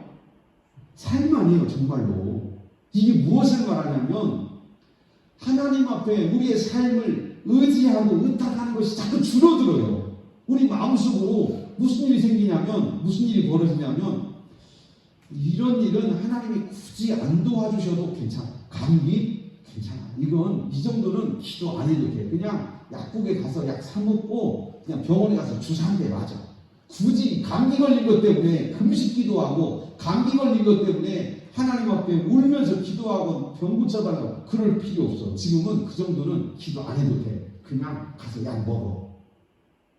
S1: 살만해요. 정말로. 이게 무엇을 말하냐면 하나님 앞에 우리의 삶을 의지하고 의탁하는 것이 자꾸 줄어들어요. 우리 마음속으로 무슨 일이 생기냐면 무슨 일이 벌어지냐면 이런 일은 하나님이 굳이 안 도와주셔도 괜찮아. 감기 괜찮아. 이건 이 정도는 기도 안 해도 돼. 그냥 약국에 가서 약 사 먹고 그냥 병원에 가서 주사 한 대 맞아. 굳이 감기 걸린 것 때문에 금식 기도하고 감기 걸린 것 때문에 하나님 앞에 울면서 기도하고 병 고쳐달라고 그럴 필요 없어. 지금은 그 정도는 기도 안 해도 돼. 그냥 가서 약 먹어.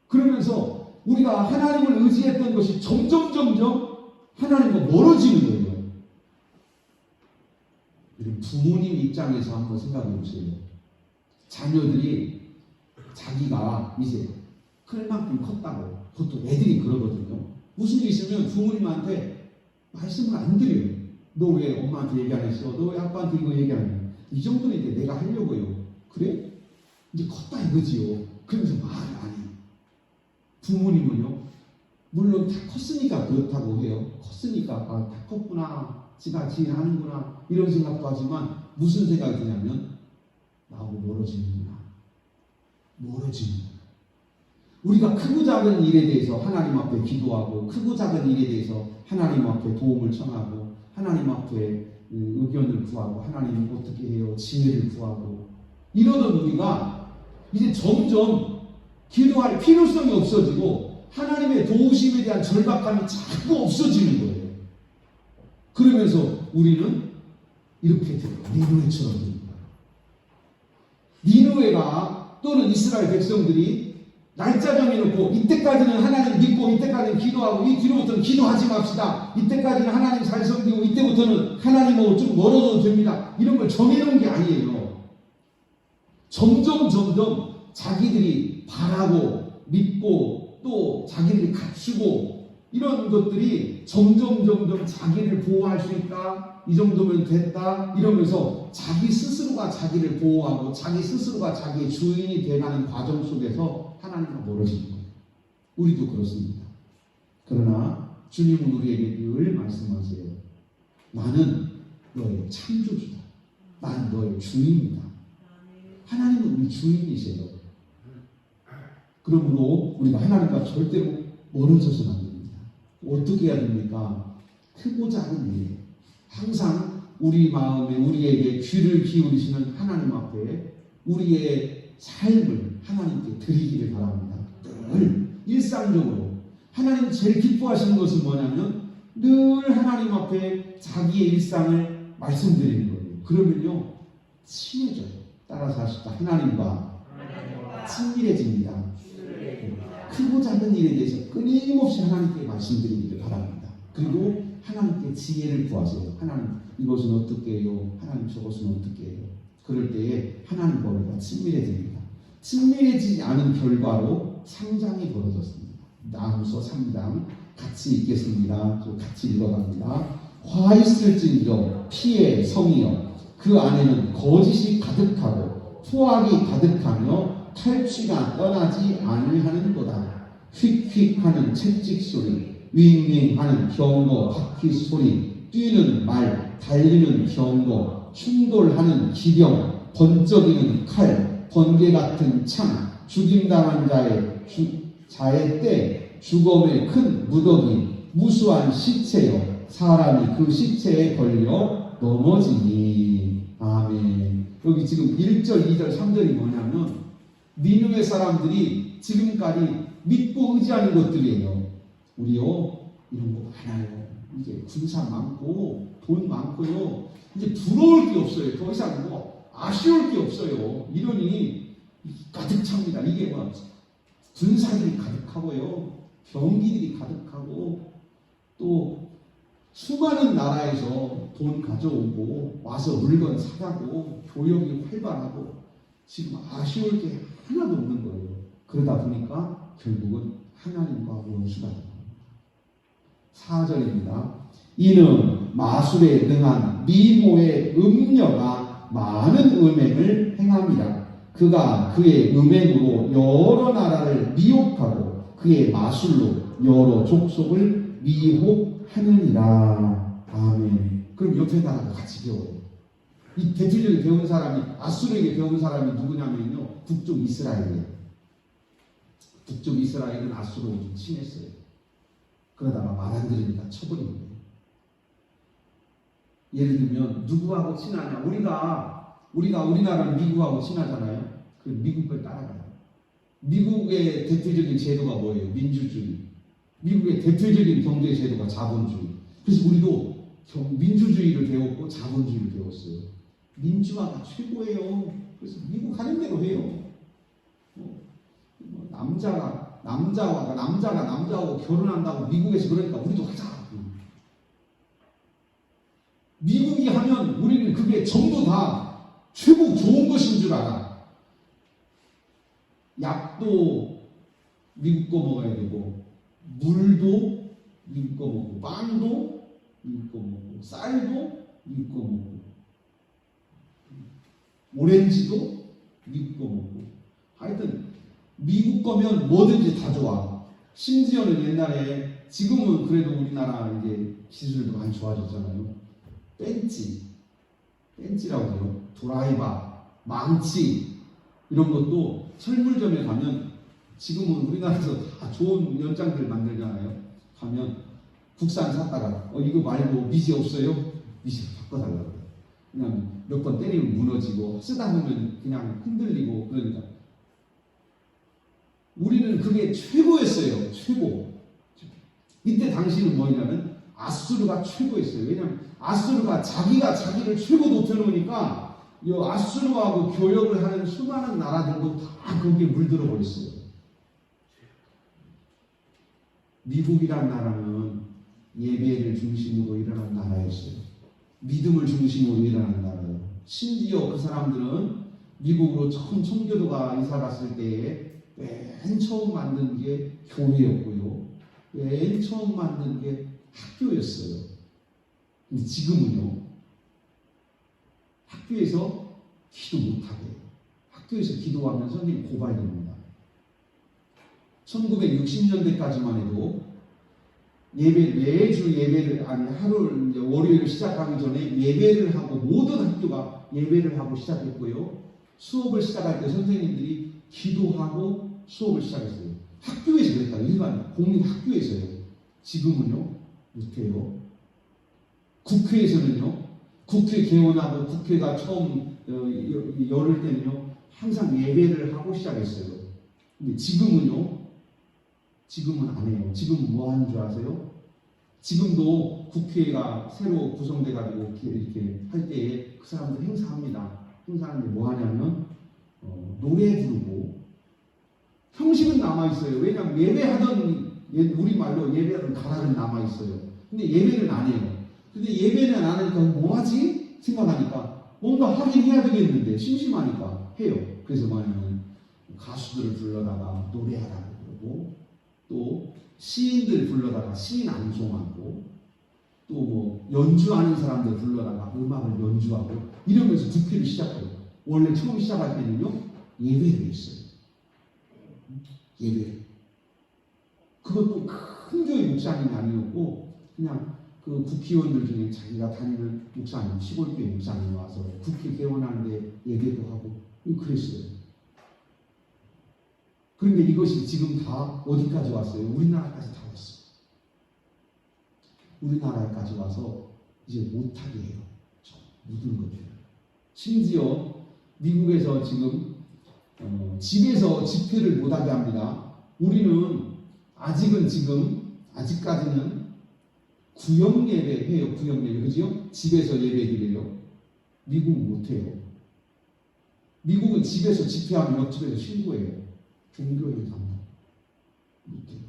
S1: 그러면서 우리가 하나님을 의지했던 것이 점점 하나님과 멀어지는 거예요. 부모님 입장에서 한번 생각해 보세요. 자녀들이 자기가 이제 클 만큼 컸다고 보통 애들이 그러거든요. 무슨 일 있으면 부모님한테 말씀을 안 드려요. 너 왜 엄마한테 얘기 안 했어? 너 왜 아빠한테 이거 얘기 안 해? 이 정도는 이제 내가 하려고요. 그래? 이제 컸다 이거지요. 그러면서 말을 안 해. 부모님은요. 물론 다 컸으니까 그렇다고 해요. 컸으니까 다 컸구나. 지가 하는구나. 이런 생각도 하지만 무슨 생각이 드냐면 나하고 멀어지는구나. 멀어지는구나. 우리가 크고 작은 일에 대해서 하나님 앞에 기도하고 크고 작은 일에 대해서 하나님 앞에 도움을 청하고 하나님 앞에 의견을 구하고 하나님 어떻게 해요? 지혜를 구하고 이러던 우리가 이제 점점 기도할 필요성이 없어지고 하나님의 도우심에 대한 절박감이 자꾸 없어지는 거예요. 그러면서 우리는 이렇게 돼요. 니느웨처럼 됩니다. 니느웨가 또는 이스라엘 백성들이 날짜 정해놓고 이때까지는 하나님 믿고 이때까지는 기도하고 이 뒤로부터는 기도하지 맙시다. 이때까지는 하나님 잘 섬기고 이때부터는 하나님하고 좀 멀어져도 됩니다. 이런 걸 정해놓은 게 아니에요. 점점 자기들이 바라고 믿고 또 자기들이 갖추고 이런 것들이 점점 자기를 보호할 수 있다. 이 정도면 됐다. 이러면서 자기 스스로가 자기를 보호하고 자기 스스로가 자기의 주인이 돼가는 과정 속에서 하나님과 멀어지는 거예요. 우리도 그렇습니다. 그러나 주님은 우리에게 늘 말씀하세요. 나는 너의 창조주다. 난 너의 주인이다. 하나님은 우리 주인이세요. 그러므로 우리가 하나님과 절대로 멀어져서는 안 됩니다. 어떻게 해야 됩니까? 크고 작은 일, 항상 우리 마음에 우리에게 귀를 기울이시는 하나님 앞에 우리의 삶을 하나님께 드리기를 바랍니다. 늘 일상적으로 하나님 제일 기뻐하시는 것은 뭐냐면 늘 하나님 앞에 자기의 일상을 말씀드리는 거예요. 그러면요 친해져요. 따라서 하십시다. 하나님과 친밀해집니다. 크고 작은 일에 대해서 끊임없이 하나님께 말씀드리기를 바랍니다. 그리고 하나님께 지혜를 구하세요. 하나님 이것은 어떻게 해요? 하나님 저것은 어떻게 해요? 그럴 때에 하나님과 우리가 친밀해집니다. 친밀해지지 않은 결과로 상장이 벌어졌습니다. 나ಹು서 3장 같이 읽겠습니다. 같이 읽어갑니다. 화 있을진저 피의 성이여 그 안에는 거짓이 가득하고 포악이 가득하며 탈취가 떠나지 아니하는도다. 휙휙하는 채찍 소리, 윙윙하는 경고 바퀴 소리, 뛰는 말, 달리는 경고, 충돌하는 기병, 번쩍이는 칼, 번개 같은 창, 죽임당한 자의 때, 죽음의 큰 무더기, 무수한 시체여 사람이 그 시체에 걸려 넘어지니. 아멘. 여기 지금 1절, 2절, 3절이 뭐냐면 니느웨 사람들이 지금까지 믿고 의지하는 것들이에요. 우리요 이런 거 많아요. 이제 군사 많고 돈 많고요. 이제 부러울 게 없어요. 더 이상 뭐 아쉬울 게 없어요. 이러니 가득 찹니다. 이게 뭐 군사들이 가득하고요. 병기들이 가득하고 또 수많은 나라에서 돈 가져오고 와서 물건 사가고 교역이 활발하고 지금 아쉬울 게 하나도 없는 거예요. 그러다 보니까 결국은 하나님과 원수가 됩니다. 4절입니다. 이는 마술에 능한 미모의 음녀가 많은 음행을 행함이라. 그가 그의 음행으로 여러 나라를 미혹하고 그의 마술로 여러 족속을 미혹하느니라. 아멘. 그럼 옆에 나라가 같이 배워요. 이 대표적인 배운 사람이 아수르에게 배운 사람이 누구냐면요 북쪽 이스라엘이에요. 북쪽 이스라엘은 아수르하고 좀 친했어요. 그러다가 말 안 들으니까 쳐버린 거예요. 예를 들면 누구하고 친하냐? 우리나라는 미국하고 친하잖아요. 그 미국을 따라가요. 미국의 대표적인 제도가 뭐예요? 민주주의. 미국의 대표적인 경제 제도가 자본주의. 그래서 우리도 민주주의를 배웠고 자본주의를 배웠어요. 민주화가 최고예요. 그래서 미국 하는 대로 해요. 남자가 남자하고 결혼한다고 미국에서 그러니까 우리도 하자. 미국이 하면 우리는 그게 전부 다 최고 좋은 것인 줄 알아. 약도 미국 거 먹어야 되고, 물도 미국 거 먹고, 빵도 미국 거 먹고, 쌀도 미국 거 먹고, 오렌지도 미국 거 먹고. 하여튼 미국 거면 뭐든지 다 좋아. 심지어는 옛날에, 지금은 그래도 우리나라 이제 기술도 많이 좋아졌잖아요. 벤치라고 해요. 드라이버, 망치 이런 것도 철물점에 가면 지금은 우리나라에서 다 좋은 연장들 만들잖아요. 가면 국산 샀다가 이거 말고 밑이 없어요? 밑이 바꿔달라고 해요. 그냥 몇 번 때리면 무너지고 쓰다 보면 그냥 흔들리고. 그러니까 우리는 그게 최고였어요. 최고. 이때 당시는 뭐냐면 아수르가 최고였어요. 왜냐하면 아수르가 자기가 자기를 최고 높여놓으니까 이 아수르하고 교역을 하는 수많은 나라들도 다 거기에 물들어 버렸어요. 미국이란 나라는 예배를 중심으로 일어난 나라였어요. 믿음을 중심으로 일어난 나라예요. 심지어 그 사람들은 미국으로 처음 청교도가 이사 갔을 때에 맨 처음 만든 게 교회였고요. 맨 처음 만든 게 학교였어요. 근데 지금은요, 학교에서 기도 못하게 해요. 학교에서 기도하면 선생님 고발됩니다. 1960년대까지만 해도 매주 예배를, 아니 하루 이제 월요일 시작하기 전에 예배를 하고 모든 학교가 예배를 하고 시작했고요. 수업을 시작할 때 선생님들이 기도하고 수업을 시작했어요. 학교에서 그랬다. 일반 공립 학교에서요. 지금은요 못해요. 국회에서는요, 국회 개원하고 국회가 처음 열을 때는요 항상 예배를 하고 시작했어요. 근데 지금은요, 지금은 안 해요. 지금 뭐 하는 줄 아세요? 지금도 국회가 새로 구성돼가지고 이렇게 할 때에 그 사람들 행사합니다. 행사하는데 뭐 하냐면 노래 부르고, 형식은 남아있어요. 왜냐하면 예배하던, 우리말로 예배하던 가락은 남아있어요. 근데 예배는 안 해요. 근데 예배는 안 하니까 뭐 하지? 생각하니까 뭔가 하긴 해야 되겠는데 심심하니까 해요. 그래서 뭐냐면 가수들을 불러다가 노래하라고 그러고, 또 시인들 불러다가 시인 낭송하고, 또 뭐 연주하는 사람들 불러다가 음악을 연주하고, 이러면서 국회를 시작해요. 원래 처음 시작할 때는요 예배를 했어요. 예배. 그것도 큰 교회 목사님이 아니었고 그냥 그 국회의원들 중에 자기가 다니는 목사님, 시골교회 목사님이 와서 국회 개원하는데 예배도 하고 그랬어요. 그런데 이것이 지금 다 어디까지 왔어요? 우리나라까지 다 왔어요. 우리나라까지 와서 이제 못하게 해요. 모든 것들을. 심지어 미국에서 지금 집에서 집회를 못하게 합니다. 우리는 아직까지는 구역 예배 해요. 구역 예배, 그죠? 집에서 예배드려요. 미국은 못해요. 미국은 집에서 집회하면 옆집에서 신고해요. 종교행사입니다. 못해요.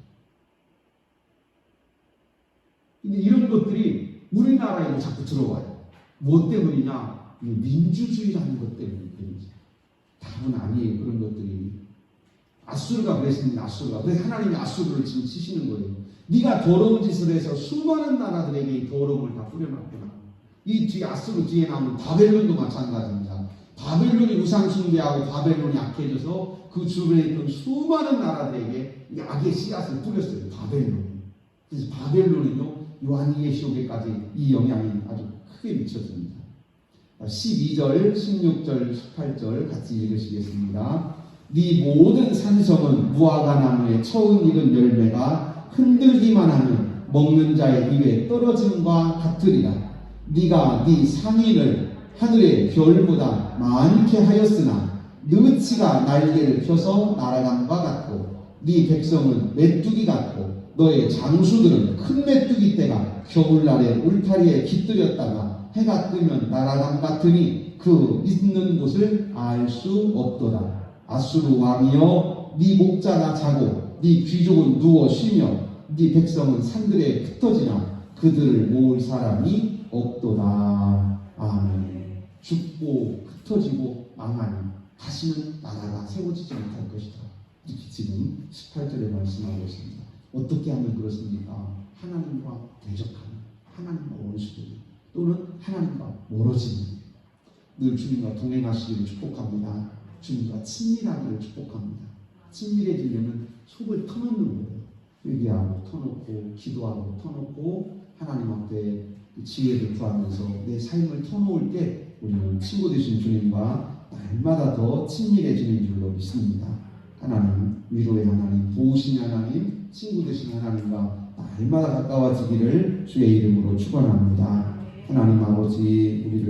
S1: 근데 이런 것들이 우리나라에도 자꾸 들어와요. 뭐 때문이냐? 민주주의라는 것 때문이지. 답은 아니에요. 그런 것들이. 아수르가 그랬습니다. 아수르가. 그래서 하나님이 아수르를 지금 치시는 거예요. 네가 더러운 짓을 해서 수많은 나라들에게 이 더러움을 다 뿌려놨구나. 이 뒤에 아수르 뒤에 나오는 바벨론도 마찬가지입니다. 바벨론이 우상 숭배하고 바벨론이 약해져서 그 주변에 있던 수많은 나라들에게 이 악의 씨앗을 뿌렸어요. 바벨론이. 그래서 바벨론은요 요한계시록에까지 이 영향이 아주 크게 미쳤습니다. 12절, 16절, 18절 같이 읽으시겠습니다. 네 모든 산성은 무화과 나무에 처음 익은 열매가 흔들기만 하면 먹는 자의 입에 떨어짐과 같으리라. 네가 네 상인을 하늘의 별보다 많게 하였으나 느치가 날개를 펴서 날아감과 같고, 네 백성은 메뚜기 같고 너의 장수들은 큰 메뚜기 떼가 겨울날에 울타리에 깃들였다가 해가 뜨면 날아감 같으니 그 있는 곳을 알 수 없도다. 아수르 왕이여, 네 목자가 자고 네 귀족은 누워 쉬며 네 백성은 산들에 흩어지나 그들을 모을 사람이 없도다. 아멘. 죽고 흩어지고 망하니 다시는 나라가 세워지지 못할 것이다. 이렇게 지금 18절에 말씀하고 있습니다. 어떻게 하면 그렇습니까? 하나님과 대적하는, 하나님과 원수되는, 또는 하나님과 멀어지는, 늘 주님과 동행하시기를 축복합니다. 주님과 친밀하기를 축복합니다. 친밀해지려면 속을 터놓는 거예요. 회개하고 터놓고, 기도하고 터놓고, 하나님 앞에 지혜를 구하면서 내 삶을 터놓을 때 우리는 친구 되신 주님과 날마다 더 친밀해지는 줄로 믿습니다. 하나님, 위로의 하나님, 도우신 하나님, 친구 되신 하나님과 날마다 가까워지기를 주의 이름으로 축원합니다. 하나님 아버지, 우리를